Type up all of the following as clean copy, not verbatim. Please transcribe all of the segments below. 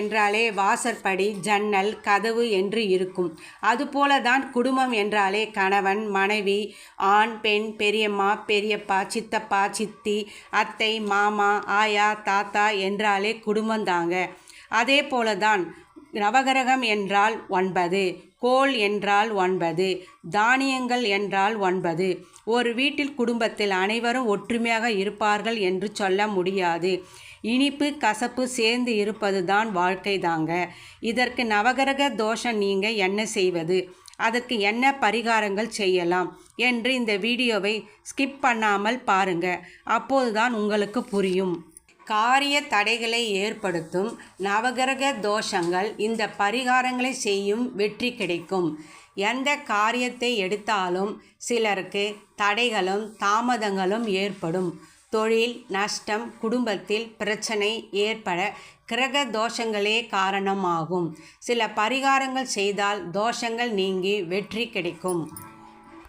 என்றாலே வாசற்படி, ஜன்னல், கதவு என்று இருக்கும். அதுபோலதான் குடும்பம் என்றாலே கணவன், மனைவி, ஆண், பெண், பெரியம்மா, பெரியப்பா, சித்தப்பா, சித்தி, அத்தை, மாமா, ஆயா, தாத்தா என்றாலே குடும்பந்தாங்க. அதே போலதான் நவகிரகம் என்றால் 9, கோள் என்றால் 9, தானியங்கள் என்றால் 9. ஒரு வீட்டில் குடும்பத்தில் அனைவரும் ஒற்றுமையாக இருப்பார்கள் என்று சொல்ல முடியாது. இனிப்பு கசப்பு சேர்ந்து இருப்பது தான் வாழ்க்கை தாங்க. இதற்கு நவகிரக தோஷம் நீங்க என்ன செய்வது, அதற்கு என்ன பரிகாரங்கள் செய்யலாம் என்று இந்த வீடியோவை ஸ்கிப் பண்ணாமல் பாருங்க. அப்போதுதான் உங்களுக்கு புரியும். காரிய தடைகளை ஏற்படுத்தும் நவகிரக தோஷங்கள் இந்த பரிகாரங்களை செய்யும் வெற்றி கிடைக்கும். எந்த காரியத்தை எடுத்தாலும் சிலருக்கு தடைகளும் தாமதங்களும் ஏற்படும். தொழில் நஷ்டம், குடும்பத்தில் பிரச்சனை ஏற்பட கிரக தோஷங்களே காரணமாகும். சில பரிகாரங்கள் செய்தால் தோஷங்கள் நீங்கி வெற்றி கிடைக்கும்.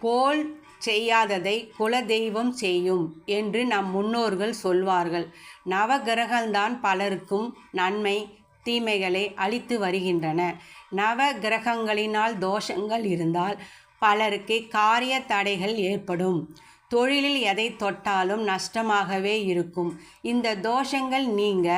கோள் செய்யாததை குலதெய்வம் செய்யும் என்று நம் முன்னோர்கள் சொல்வார்கள். நவகிரகம்தான் பலருக்கும் நன்மை தீமைகளை அளித்து வருகின்றன. நவ கிரகங்களினால் தோஷங்கள் இருந்தால் பலருக்கு காரிய தடைகள் ஏற்படும். தொழிலில் எதை தொட்டாலும் நஷ்டமாகவே இருக்கும். இந்த தோஷங்கள் நீங்க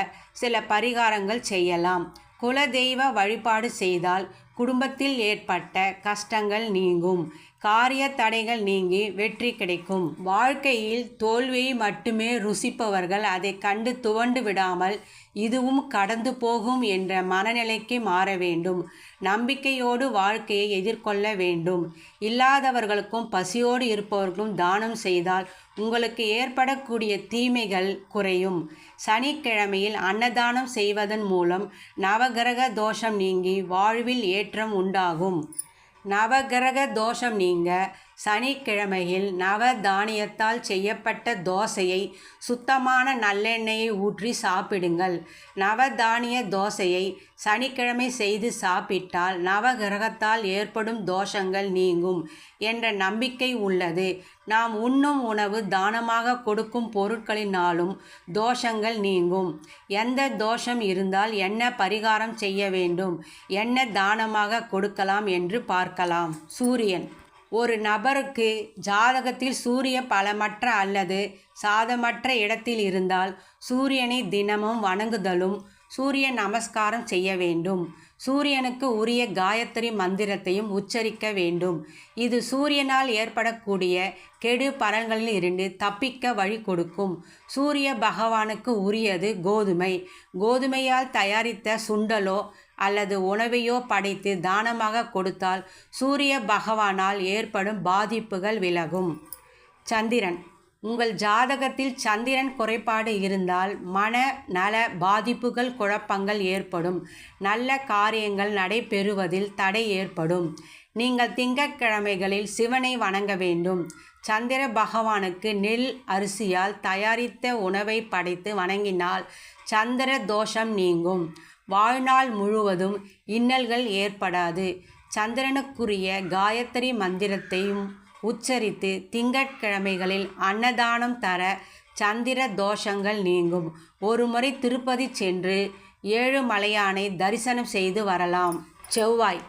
சில பரிகாரங்கள் செய்யலாம். குலதெய்வ வழிபாடு செய்தால் குடும்பத்தில் ஏற்பட்ட கஷ்டங்கள் நீங்கும். காரிய தடைகள் நீங்கி வெற்றி கிடைக்கும். வாழ்க்கையில் தோல்வியை மட்டுமே ருசிப்பவர்கள் அதை கண்டு துவண்டு விடாமல் இதுவும் கடந்து போகும் என்ற மனநிலைக்கு மாற வேண்டும். நம்பிக்கையோடு வாழ்க்கையை எதிர்கொள்ள வேண்டும். இல்லாதவர்களுக்கும் பசியோடு இருப்பவர்களுக்கும் தானம் செய்தால் உங்களுக்கு ஏற்படக்கூடிய தீமைகள் குறையும். சனிக்கிழமையில் அன்னதானம் செய்வதன் மூலம் நவகிரக தோஷம் நீங்கி வாழ்வில் ஏற்றம் உண்டாகும். நவகிரக தோஷம் நீங்க சனிக்கிழமையில் நவ தானியத்தால் செய்யப்பட்ட தோசையை சுத்தமான நல்லெண்ணெயை ஊற்றி சாப்பிடுங்கள். நவதானிய தோசையை சனிக்கிழமை செய்து சாப்பிட்டால் நவகிரகத்தால் ஏற்படும் தோஷங்கள் நீங்கும் என்ற நம்பிக்கை உள்ளது. நாம் உண்ணும் உணவு தானமாக கொடுக்கும் பொருட்களினாலும் தோஷங்கள் நீங்கும். எந்த தோஷம் இருந்தால் என்ன பரிகாரம் செய்ய வேண்டும், என்ன தானமாக கொடுக்கலாம் என்று பார்க்கலாம். சூரியன். ஒரு நபருக்கு ஜாதகத்தில் சூரிய பலமற்ற அல்லது சாதமற்ற இடத்தில் இருந்தால் சூரியனை தினமும் வணங்குதலும் சூரிய நமஸ்காரம் செய்ய வேண்டும். சூரியனுக்கு உரிய காயத்ரி மந்திரத்தையும் உச்சரிக்க வேண்டும். இது சூரியனால் ஏற்படக்கூடிய கெடு பலன்களில் இருந்து தப்பிக்க வழி கொடுக்கும். சூரிய பகவானுக்கு உரியது கோதுமை. கோதுமையால் தயாரித்த சுண்டலோ அல்லது உணவையோ படைத்து தானமாக கொடுத்தால் சூரிய பகவானால் ஏற்படும் பாதிப்புகள் விலகும். சந்திரன். உங்கள் ஜாதகத்தில் சந்திரன் குறைபாடு இருந்தால் மன நல பாதிப்புகள், குழப்பங்கள் ஏற்படும். நல்ல காரியங்கள் நடைபெறுவதில் தடை ஏற்படும். நீங்கள் திங்கட்கிழமைகளில் சிவனை வணங்க வேண்டும். சந்திர பகவானுக்கு நெல் அரிசியால் தயாரித்த உணவை படைத்து வணங்கினால் சந்திர தோஷம் நீங்கும். வாழ்நாள் முழுவதும் இன்னல்கள் ஏற்படாது. சந்திரனுக்குரிய காயத்ரி மந்திரத்தையும் உச்சரித்து திங்கட்கிழமைகளில் அன்னதானம் தர சந்திர தோஷங்கள் நீங்கும். ஒரு முறை திருப்பதி சென்று 7 மலையானை தரிசனம் செய்து வரலாம். செவ்வாய்.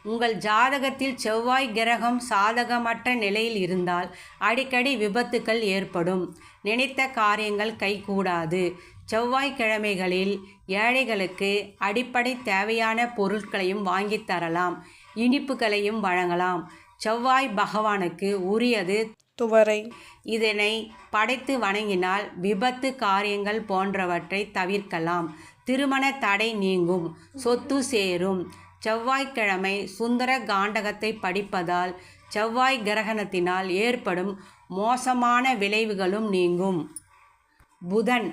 உங்கள் ஜாதகத்தில் செவ்வாய் கிரகம் சாதகமற்ற நிலையில் இருந்தால் அடிக்கடி விபத்துக்கள் ஏற்படும். நினைத்த காரியங்கள் கைகூடாது. செவ்வாய்க்கிழமைகளில் ஏழைகளுக்கு அடிப்படை தேவையான பொருட்களையும் வாங்கித் தரலாம். இனிப்புகளையும் வழங்கலாம். செவ்வாய் பகவானுக்கு உரியது துவரை. இதனை படைத்து வணங்கினால் விபத்து காரியங்கள் போன்றவற்றை தவிர்க்கலாம். திருமண தடை நீங்கும். சொத்து சேரும். செவ்வாய்க்கிழமை சுந்தர காண்டகத்தை படிப்பதால் செவ்வாய் கிரகணத்தினால் ஏற்படும் மோசமான விளைவுகளும் நீங்கும். புதன்.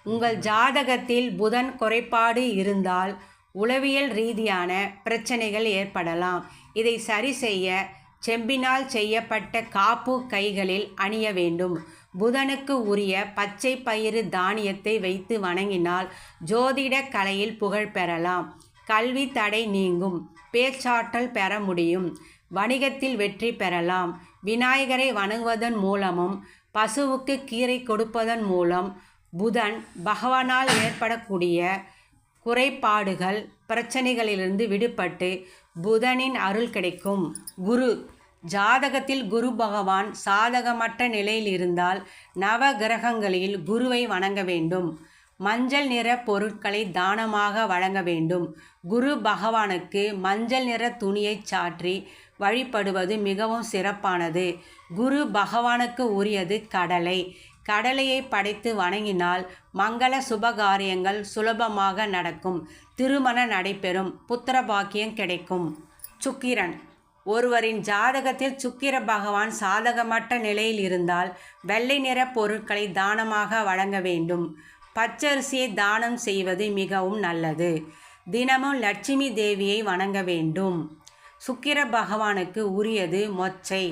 உங்கள் ஜாதகத்தில் புதன் குறைபாடு இருந்தால் உளவியல் ரீதியான பிரச்சனைகள் ஏற்படலாம். இதை சரி செய்ய செம்பினால் செய்யப்பட்ட காப்பு கைகளில் அணிய வேண்டும். புதனுக்கு உரிய பச்சை பயிறு தானியத்தை வைத்து வணங்கினால் ஜோதிட கலையில் புகழ் பெறலாம். கல்வி தடை நீங்கும். பேச்சாற்றல் பெற முடியும். வணிகத்தில் வெற்றி பெறலாம். விநாயகரை வணங்குவதன் மூலமும் பசுவுக்கு கீரை கொடுப்பதன் மூலம் புதன் பகவானால் ஏற்படக்கூடிய குறைபாடுகள் பிரச்சனைகளிலிருந்து விடுபட்டு புதனின் அருள் கிடைக்கும். குரு ஜாதகத்தில் குரு பகவான் சாதகமற்ற நிலையில் இருந்தால் நவ கிரகங்களில் குருவை வணங்க வேண்டும். மஞ்சள் நிற பொருட்களை தானமாக வழங்க வேண்டும். குரு பகவானுக்கு மஞ்சள் நிற துணியை சாற்றி வழிபடுவது மிகவும் சிறப்பானது. குரு பகவானுக்கு உரியது கடலை. கடலையை படைத்து வணங்கினால் மங்கள சுபகாரியங்கள் சுலபமாக நடக்கும். திருமணம் நடைபெறும். புத்திர பாக்கியம் கிடைக்கும். சுக்கிரன் ஒருவரின் ஜாதகத்தில் சுக்கிர பகவான் சாதகமற்ற நிலையில் இருந்தால் வெள்ளை நிற பொருட்களை தானமாக வழங்க வேண்டும். பச்சரிசியை தானம் செய்வது மிகவும் நல்லது. தினமும் லட்சுமி தேவியை வணங்க வேண்டும். சுக்கிர பகவானுக்கு உரியது மொச்சை.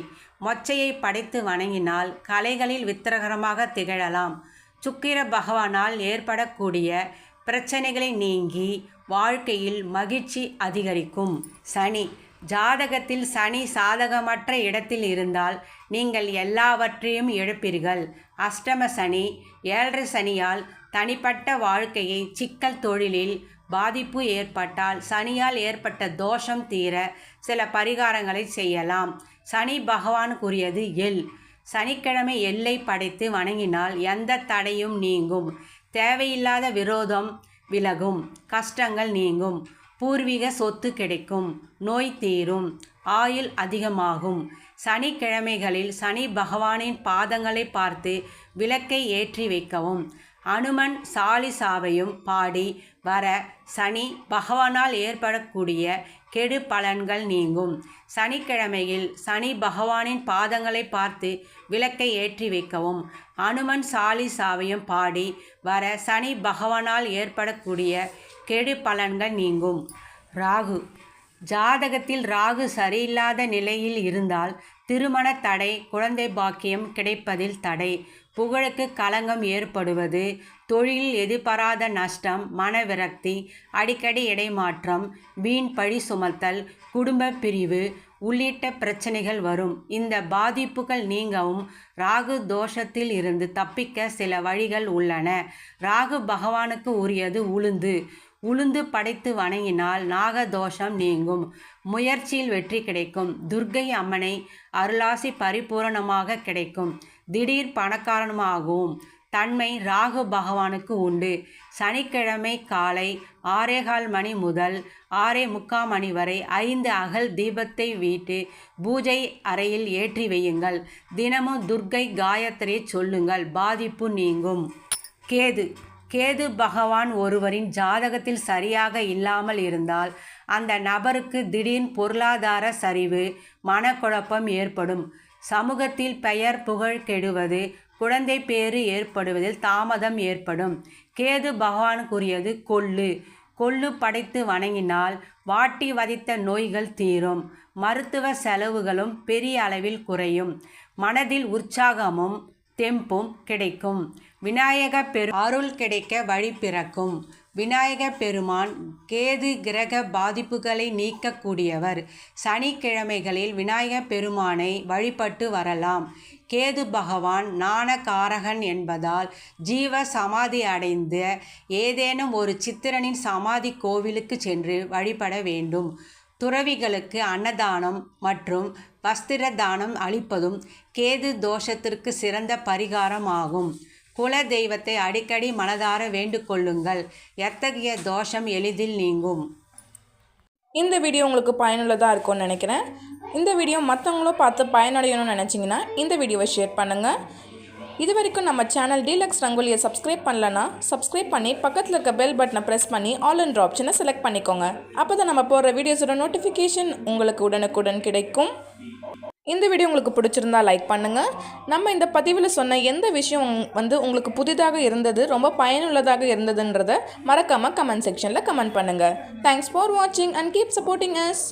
மொச்சையை படைத்து வணங்கினால் கலைகளில் வித்திரகரமாக திகழலாம். சுக்கிர பகவானால் ஏற்படக்கூடிய பிரச்சனைகளை நீங்கி வாழ்க்கையில் மகிழ்ச்சி அதிகரிக்கும். சனி ஜாதகத்தில் சனி சாதகமற்ற இடத்தில் இருந்தால் நீங்கள் எல்லாவற்றையும் இழப்பீர்கள். அஷ்டம சனி, ஏழரை சனியால் தனிப்பட்ட வாழ்க்கையை சிக்கல், தொழிலில் பாதிப்பு ஏற்பட்டால் சனியால் ஏற்பட்ட தோஷம் தீர சில பரிகாரங்களை செய்யலாம். சனி பகவானுக்குரியது எள். சனிக்கிழமை எள்ளை படைத்து வணங்கினால் எந்த தடையும் நீங்கும். தேவையில்லாத விரோதம் விலகும். கஷ்டங்கள் நீங்கும். பூர்வீக சொத்து கிடைக்கும். நோய் தீரும். ஆயுள் அதிகமாகும். சனிக்கிழமைகளில் சனி பகவானின் பாதங்களை பார்த்து விளக்கை ஏற்றி வைக்கவும். அனுமன் சாலிசாவையும் பாடி வர சனி பகவானால் ஏற்படக்கூடிய கெடு பலன்கள் நீங்கும். சனிக்கிழமையில் சனி பகவானின் பாதங்களை பார்த்து விளக்கை ஏற்றி வைக்கவும். அனுமன் சாலிசாவையும் பாடி வர சனி பகவானால் ஏற்படக்கூடிய கெடு பலன்கள் நீங்கும். ராகு ஜாதகத்தில் ராகு சரியில்லாத நிலையில் இருந்தால் திருமண தடை, குழந்தை பாக்கியம் கிடைப்பதில் தடை, புகழுக்கு களங்கம் ஏற்படுவது, தொழிலில் எதிர்பாராத நஷ்டம், மனவிரக்தி, அடிக்கடி இடைமாற்றம், வீண் பழி சுமத்தல், குடும்ப பிரிவு உள்ளிட்ட பிரச்சனைகள் வரும். இந்த பாதிப்புகள் நீங்கவும் ராகு தோஷத்தில் இருந்து தப்பிக்க சில வழிகள் உள்ளன. ராகு பகவானுக்கு உரியது உளுந்து. உளுந்து படைத்து வணங்கினால் நாகதோஷம் நீங்கும். முயற்சியில் வெற்றி கிடைக்கும். துர்க்கை அம்மனை அருளாசி பரிபூரணமாக கிடைக்கும். திடீர் பணக்காரமாகவும் தன்மை ராகு பகவானுக்கு உண்டு. சனிக்கிழமை காலை 6:15 மணி முதல் 6:45 மணி வரை 5 அகல் தீபத்தை வீட்டு பூஜை அறையில் ஏற்றி வையுங்கள். தினமும் துர்க்கை காயத்ரி சொல்லுங்கள். பாதிப்பு நீங்கும். கேது பகவான் ஒருவரின் ஜாதகத்தில் சரியாக இல்லாமல் இருந்தால் அந்த நபருக்கு திடீர் பொருளாதார சரிவு, மனக்குழப்பம் ஏற்படும். சமூகத்தில் பெயர் புகழ் கெடுவது, குழந்தை பேறு ஏற்படுவதில் தாமதம் ஏற்படும். கேது பகவானுக்குரியது கொள்ளு. கொள்ளு படைத்து வணங்கினால் வாட்டி வதைத்த நோய்கள் தீரும். மருத்துவ செலவுகளும் பெரிய அளவில் குறையும். மனதில் உற்சாகமும் தெம்பும் கிடைக்கும். விநாயக அருள் கிடைக்க வழி பிறக்கும். விநாயக பெருமான் கேது கிரக பாதிப்புகளை நீக்கக்கூடியவர். சனிக்கிழமைகளில் விநாயக பெருமானை வழிபட்டு வரலாம். கேது பகவான் ஞானகாரகன் என்பதால் ஜீவ சமாதி அடைந்த ஏதேனும் ஒரு சித்திரனின் சமாதி கோவிலுக்கு சென்று வழிபட வேண்டும். துறவிகளுக்கு அன்னதானம் மற்றும் வஸ்திர தானம் அளிப்பதும் கேது தோஷத்திற்கு சிறந்த பரிகாரம் ஆகும். குல தெய்வத்தை அடிக்கடி மனதார வேண்டுகொள்ளுங்கள். எத்தகைய தோஷம் எளிதில் நீங்கும். இந்த வீடியோ உங்களுக்கு பயனுள்ளதாக இருக்கும்னு நினைக்கிறேன். இந்த வீடியோ மற்றவங்களும் பார்த்து பயனடையணும்னு நினச்சிங்கன்னா இந்த வீடியோவை ஷேர் பண்ணுங்கள். இது வரைக்கும் நம்ம சேனல் டீலக்ஸ் ரங்கோலியை சப்ஸ்கிரைப் பண்ணலன்னா சப்ஸ்கிரைப் பண்ணி பக்கத்தில் இருக்க பெல் பட்டனை ப்ரெஸ் பண்ணி ஆல் என்ற ஆப்ஷனை செலக்ட் பண்ணிக்கோங்க. அப்போ தான் நம்ம போடுற வீடியோஸோட நோட்டிஃபிகேஷன் உங்களுக்கு உடனுக்குடன் கிடைக்கும். இந்த வீடியோ உங்களுக்கு பிடிச்சிருந்தா லைக் பண்ணுங்கள். நம்ம இந்த பதிவில் சொன்ன எந்த விஷயம் உங்களுக்கு புதிதாக இருந்தது, ரொம்ப பயனுள்ளதாக இருந்ததுன்றதை மறக்காமல் கமெண்ட் செக்ஷனில் கமெண்ட் பண்ணுங்கள். தேங்க்ஸ் ஃபார் வாட்சிங் அண்ட் கீப் சப்போர்ட்டிங் அஸ்.